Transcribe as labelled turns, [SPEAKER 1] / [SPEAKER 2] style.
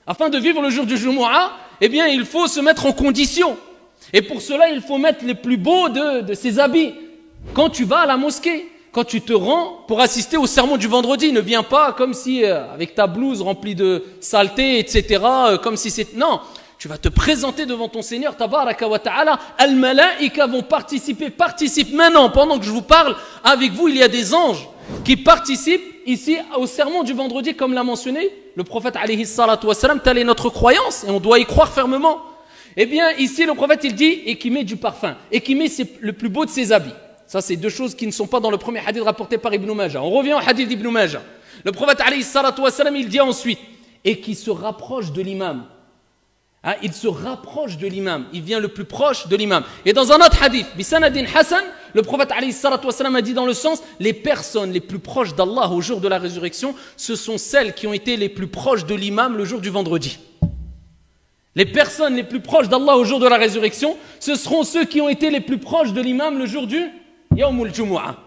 [SPEAKER 1] Afin de vivre le jour du Jumu'ah, eh bien, il faut se mettre en condition. Et pour cela, il faut mettre les plus beaux de ses habits. Quand tu vas à la mosquée, quand tu te rends pour assister au sermon du vendredi, ne viens pas comme si, avec ta blouse remplie de saleté, etc., comme si c'est... Non, tu vas te présenter devant ton Seigneur, tabaraka wa ta'ala. Al-malaïka vont participent maintenant, pendant que je vous parle, avec vous, il y a des anges qui participent ici au sermon du vendredi, comme l'a mentionné le prophète alayhi salatu wassalam, telle est notre croyance, et on doit y croire fermement. Eh bien, ici, le prophète, il dit, et qui met du parfum, et qui met le plus beau de ses habits. Ça, c'est deux choses qui ne sont pas dans le premier hadith rapporté par Ibn Majah. On revient au hadith d'Ibn Majah. Le prophète, alayhi salatu wassalam, il dit ensuite, et qui se rapproche de l'imam. Hein, il se rapproche de l'imam. Il vient le plus proche de l'imam. Et dans un autre hadith, Bisanadin Hassan, le prophète, alayhi salatu wassalam, a dit dans le sens, les personnes les plus proches d'Allah au jour de la résurrection, ce sont celles qui ont été les plus proches de l'imam le jour du vendredi. Les personnes les plus proches d'Allah au jour de la résurrection, ce seront ceux qui ont été les plus proches de l'imam le jour du Yawmul Jumu'ah.